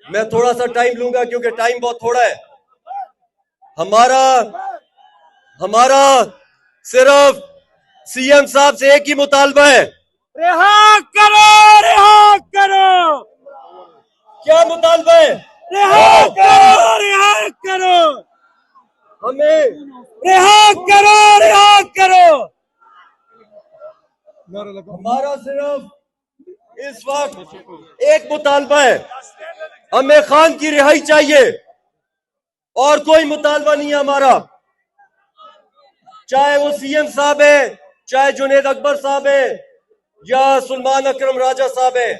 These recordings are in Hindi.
मैं थोड़ा सा टाइम लूंगा क्योंकि टाइम बहुत थोड़ा है। हमारा हमारा सिर्फ सीएम साहब से एक ही मुतालबा है, रिहा करो, रिहा करो। क्या मुतालबा है? रिहा करो, रिहा करो, हमें रिहा करो, रिहा करो। हमारा सिर्फ इस वक्त एक मुतालबा है, हमें खान की रिहाई चाहिए और कोई मुतालबा नहीं है हमारा। चाहे वो सीएम साहब है, चाहे जुनेद अकबर साहब है या सुलेमान अकरम राजा साहब है,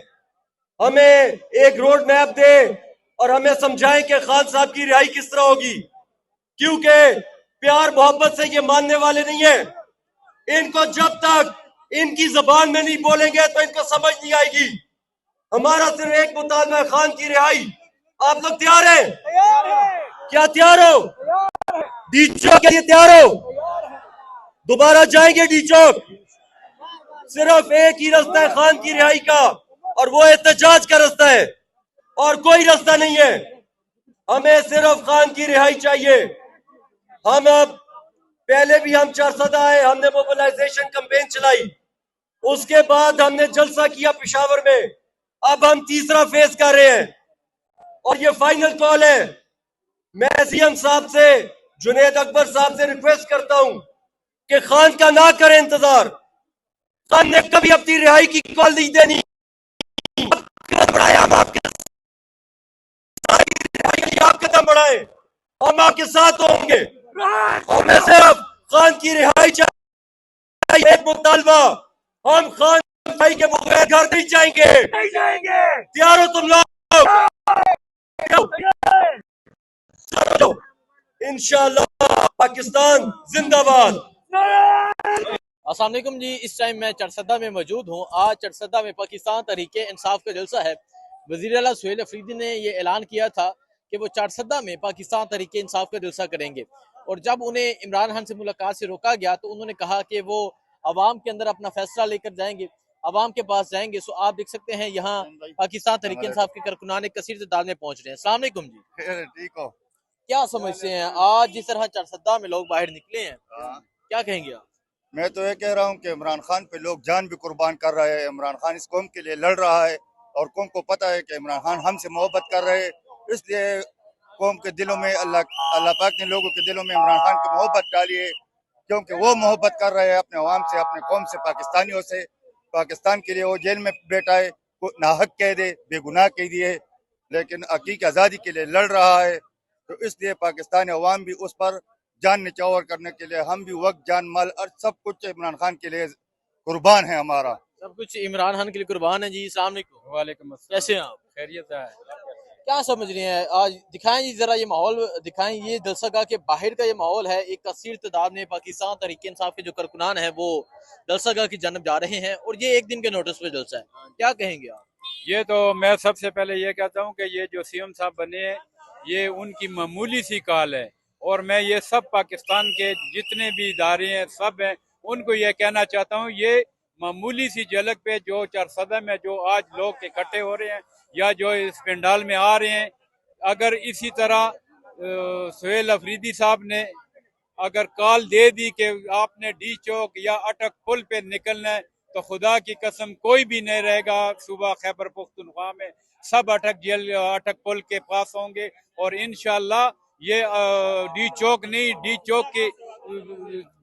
हमें एक रोड मैप दे और हमें समझाएं कि खान साहब की रिहाई किस तरह होगी, क्योंकि प्यार मोहब्बत से ये मानने वाले नहीं है। इनको जब तक इनकी जबान में नहीं बोलेंगे तो इनको समझ नहीं आएगी। हमारा सिर्फ एक मुतालबा है, खान की रिहाई। आप लोग तैयार हैं? क्या तैयार हो? डी चौक के लिए तैयार हो? दोबारा जाएंगे डी चौक? सिर्फ एक ही रास्ता है खान की रिहाई का, और वो एहतजाज का रास्ता है और कोई रास्ता नहीं है। हमें सिर्फ खान की रिहाई चाहिए। हम अब पहले भी हम चारसदा आए, हमने मोबिलाइजेशन कैंपेन चलाई, उसके बाद हमने जलसा किया पेशावर में, अब हम तीसरा फेज कर रहे हैं और ये फाइनल कॉल है। मैं सीएम साहब से, जुनेद अकबर साहब से रिक्वेस्ट करता हूं कि खान का ना करें इंतजार। खान ने कभी अपनी रिहाई की कॉल नहीं देनी। हम आपके आप कदम बढ़ाए, हम आपके साथ होंगे। हमें सिर्फ खान की रिहाई चाहिए, एक मुतालबा, हम खान भाई के बगैर घर नहीं जाएंगे। तैयार हो तुम लोग? इंशाअल्लाह पाकिस्तान जिंदाबाद। अस्सलाम वालेकुम जी, इस टाइम मैं चरसदा में मौजूद हूँ। आज चरसदा में पाकिस्तान तहरीके इंसाफ का जलसा है। वज़ीर आला सुहेल अफरीदी ने ये ऐलान किया था कि वो चरसदा में पाकिस्तान तहरीके इंसाफ का जलसा करेंगे, और जब उन्हें इमरान खान से मुलाकात से रोका गया तो उन्होंने कहा कि वो अवाम के अंदर अपना फैसला लेकर जाएंगे, अवाम के पास जाएंगे। सो आप देख सकते हैं यहाँ पाकिस्तान तहरीके इंसाफ के कारकुनान कसीर तादाद में पहुंच रहे हैं। अस्सलाम वालेकुम जी, ठीक हो? क्या समझते हैं आज जिस तरह चरसदा में लोग बाहर निकले हैं, क्या कहेंगे आप? मैं तो ये कह रहा हूँ कि इमरान खान पे लोग जान भी कुर्बान कर रहे हैं। इमरान खान इस कौम के लिए लड़ रहा है और कौम को पता है कि इमरान खान हमसे मोहब्बत कर रहे हैं, इसलिए कौम के दिलों में अल्लाह पाक ने लोगों के दिलों में इमरान खान की मोहब्बत डाली है, क्योंकि वो मोहब्बत कर रहे हैं अपने अवाम से, अपने कौम से, पाकिस्तानियों से। पाकिस्तान के लिए वो जेल में बैठा है, नाहक कह दे, बेगुनाह कह दिए, लेकिन हकीकी आज़ादी के लिए लड़ रहा है। तो इसलिए पाकिस्तानी अवाम भी उस पर जान निछावर करने के लिए, हम भी वक्त, जान, माल और सब कुछ इमरान खान के लिए कुर्बान है। हमारा सब कुछ इमरान खान के लिए कुर्बान है जी। अस्सलाम वालेकुम। वालेकुम अस्सलाम। कैसे हैं आप? खैरियत है? क्या समझ रहे हैं आज? दिखाएं जी जरा ये माहौल दिखाएं। ये जलसा के बाहर का ये माहौल है। एक कसीर तादाद में पाकिस्तान तहरीके इंसाफ के जो कारकुनान है वो जलसा की जानब जा रहे हैं, और ये एक दिन के नोटिस पे जलसा है। क्या कहेंगे आप? ये तो मैं सबसे पहले ये कहता हूँ कि ये जो सीएम साहब बने हैं ये उनकी मामूली सी कॉल है, और मैं ये सब पाकिस्तान के जितने भी इदारे हैं सब हैं उनको ये कहना चाहता हूँ, ये मामूली सी झलक पे जो चरसदा में जो आज लोग इकट्ठे हो रहे हैं या जो इस पंडाल में आ रहे हैं, अगर इसी तरह सुहेल अफरीदी साहब ने अगर कॉल दे दी कि आपने डी चौक या अटक पुल पे निकलना है, तो खुदा की कसम कोई भी नहीं रहेगा सुबह खैबर पख्तूनख्वा में, सब अटक पुल के पास होंगे। और इंशाल्लाह ये डी चौक नहीं, डी चौक के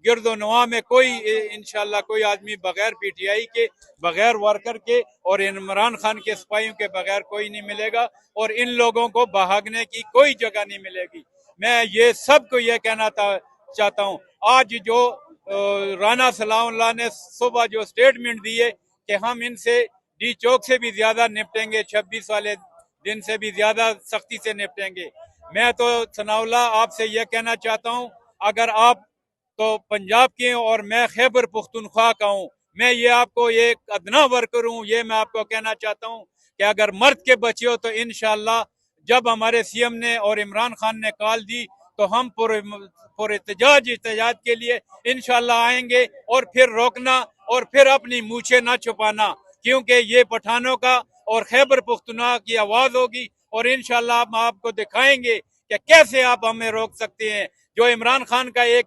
गिरदोनवा में कोई इंशाल्लाह कोई आदमी बगैर पीटीआई के, बगैर वर्कर के और इमरान खान के सिपाहियों के बगैर कोई नहीं मिलेगा, और इन लोगों को भागने की कोई जगह नहीं मिलेगी। मैं ये सबको ये कहना चाहता हूँ, आज जो राना सलाउल्लाह ने सुबह जो स्टेटमेंट दिए कि हम इनसे डी चौक से भी ज्यादा निपटेंगे, 26 वाले दिन से भी ज्यादा सख्ती से निपटेंगे। मैं तो सनाउल्लाह आपसे यह कहना चाहता हूँ, अगर आप तो पंजाब के और मैं खैबर पुख्तूनख्वा का हूँ, मैं ये आपको एक अदना वर्कर हूँ, ये मैं आपको कहना चाहता हूँ कि अगर मर्द के बचे हो तो इंशाल्लाह जब हमारे सीएम ने और इमरान खान ने कॉल दी तो हम एहतजाज के लिए इंशाल्लाह आएंगे, और फिर रोकना और फिर अपनी मूछें ना छुपाना, क्योंकि ये पठानों का और खैबर पुख्तनख्वा की आवाज होगी और इंशाल्लाह हम आपको दिखाएंगे कि कैसे आप हमें रोक सकते हैं। जो इमरान खान का एक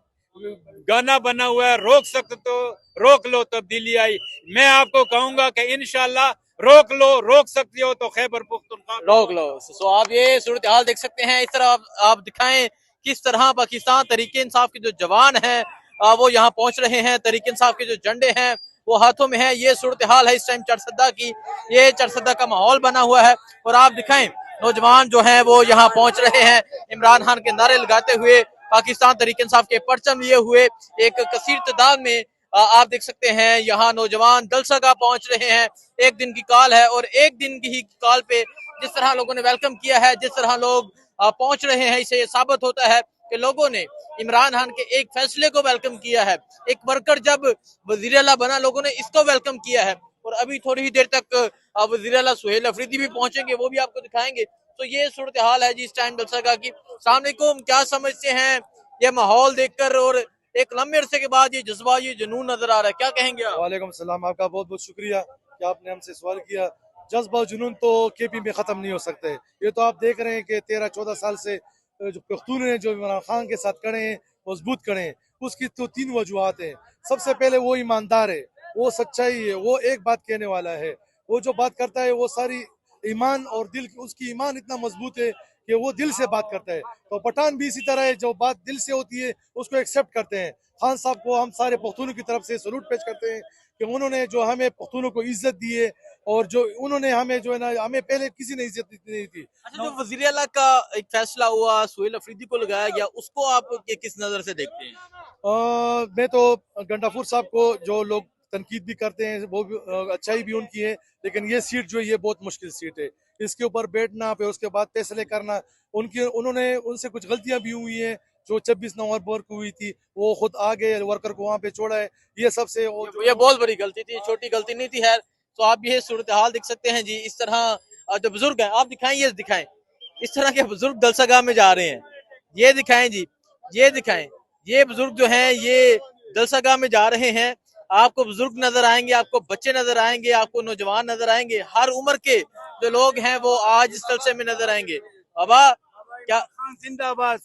गाना बना हुआ है, रोक सकते तो रोक लो तब्दीली आई, मैं आपको कहूंगा कि इंशाल्लाह रोक सकते हो तो खैबर पुख्तनख्वा रोक लो। सो आप ये सूरत हाल देख सकते हैं। इस तरह आप दिखाएं किस तरह पाकिस्तान तहरीके इंसाफ के जो जवान हैं वो यहाँ पहुंच रहे हैं। तहरीके इंसाफ के जो झंडे हैं वो हाथों में है। ये सूरत हाल है इस टाइम चरसद्दा की। ये चरसद्दा का माहौल बना हुआ है और आप दिखाएं नौजवान जो है वो यहाँ पहुंच रहे हैं इमरान खान के नारे लगाते हुए, पाकिस्तान तहरीके इंसाफ के परचम लिए हुए एक कसीर तादाद में आप देख सकते हैं यहाँ नौजवान दलसगा पहुंच रहे हैं। एक दिन की कॉल है और एक दिन की ही कॉल पे जिस तरह लोगों ने वेलकम किया है, जिस तरह लोग पहुंच रहे हैं, इससे ये साबित होता है कि लोगों ने इमरान खान के एक फैसले को वेलकम किया है। एक वर्कर जब वजीर आला बना, लोगों ने इसको वेलकम किया है और अभी थोड़ी ही देर तक वजीर आला सुहेल अफरीदी भी पहुंचेंगे, वो भी आपको दिखाएंगे। तो ये सूरत हाल है जी इस टाइम दलसगा की। सामनेकुम, क्या समझते हैं ये माहौल देखकर और एक लंबे अरसे के बाद ये जज्बा, ये जुनून नजर आ रहा है, क्या कहेंगे आप? वालेकुम सलाम, आपका बहुत बहुत शुक्रिया कि आपने हमसे सवाल किया। जज्बा जुनून तो केपी में ख़त्म नहीं हो सकते। ये तो आप देख रहे हैं कि 13-14 साल से जो पख्तून ने जो इमरान खान के साथ खड़े हैं, मजबूत खड़े हैं। उसकी तो 3 वजूहत हैं। सबसे पहले वो ईमानदार है, वो सच्चाई है, वो एक बात कहने वाला है, वो जो बात करता है वो सारी ईमान और दिल, उसकी ईमान इतना मजबूत है कि वो दिल से बात करता है। तो पठान भी इसी तरह है, जो बात दिल से होती है उसको एक्सेप्ट करते हैं। खान साहब को हम सारे पख्तूनों की तरफ से सलूट पेश करते हैं कि उन्होंने जो हमें पख्तूनों को इज्जत दी है और जो उन्होंने हमें जो है ना, हमें पहले किसी ने इज्जत नहीं दी। अच्छा, जो वजीर आला का एक फैसला हुआ, सुहेल अफरीदी को लगाया गया, उसको आप किस नजर से देखते हैं? मैं तो गंडाफुर साहब को जो लोग तनकीद भी करते हैं वो भी अच्छाई भी उनकी है, लेकिन ये सीट जो है ये बहुत मुश्किल सीट है। इसके ऊपर बैठना, फिर उसके बाद फैसले करना, उनसे कुछ गलतियां भी हुई हैं जो 26 नवंबर को हुई थी। वो खुद आ गए, वर्कर को वहाँ पे छोड़ा है, ये सबसे ये बहुत बड़ी गलती थी, छोटी गलती नहीं थी। खैर, तो आप ये सूरत हाल देख सकते हैं जी। इस तरह जो बुजुर्ग हैं, आप दिखाएं, ये दिखाएं, इस तरह के बुजुर्ग दलसगा में जा रहे हैं। ये दिखाएं जी, ये दिखाएं, ये बुजुर्ग जो हैं ये दलसगा में जा रहे हैं। आपको बुजुर्ग नजर आएंगे, आपको बच्चे नजर आएंगे, आपको नौजवान नजर आएंगे, हर उम्र के जो लोग हैं वो आज इस जलसे में नजर आएंगे। बाबा क्या जिंदाबाद।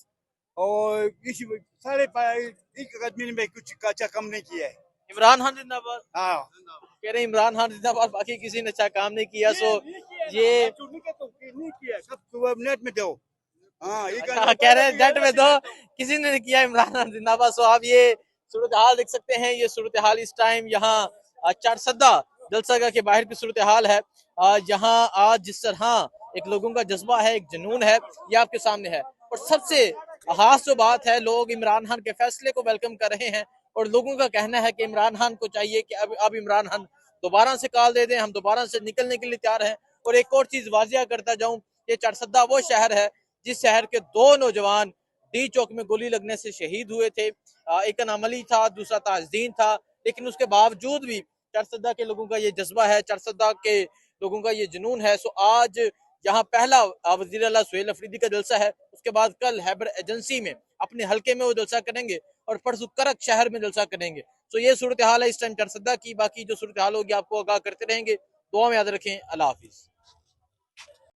और सारे एक आदमी ने कुछ अच्छा काम नहीं किया है। इमरान खान जिंदाबाद हाँ, कह रहे हैं, इमरान खान जिंदाबाद, बाकी किसी ने अच्छा काम नहीं किया। सो ये नहीं किया, सब नेट में दो। हाँ, ये कह रहे हैं जट में दो, किसी ने नहीं किया, इमरान खान जिंदाबाद। सो आप ये सूरत हाल देख सकते हैं। ये सूरत हाल इस टाइम यहाँ चारसद्दा दलसगा के बाहर की सूरत हाल है। यहाँ आज जिस तरह एक लोगों का जज्बा है, एक जुनून है, ये आपके सामने है। और सबसे खास जो बात है, लोग इमरान खान के फैसले को वेलकम कर रहे हैं और लोगों का कहना है कि इमरान खान को चाहिए कि अब इमरान खान दोबारा से कॉल दे दें, हम दोबारा से निकलने के लिए तैयार हैं। और एक और चीज वाजिया करता जाऊं, ये चारसद्दा वो शहर है जिस शहर के 2 नौजवान डी चौक में गोली लगने से शहीद हुए थे। एक का नाम अली था, दूसरा ताजदीन था, लेकिन उसके बावजूद भी चारसद्दा के लोगों का ये जज्बा है, चारसद्दा के लोगों का ये जुनून है। सो आज यहाँ पहला वजीर आला सुहेल अफरीदी का जलसा है, उसके बाद कल हैबर एजेंसी में अपने हल्के में वो जलसा करेंगे और परसों करक शहर में जलसा करेंगे। तो ये सूरत हाल है इस टाइम चारसद्दा की। बाकी जो सूरत हाल होगी आपको आगाह करते रहेंगे। दुआ में याद रखें। अल्लाह हाफिज।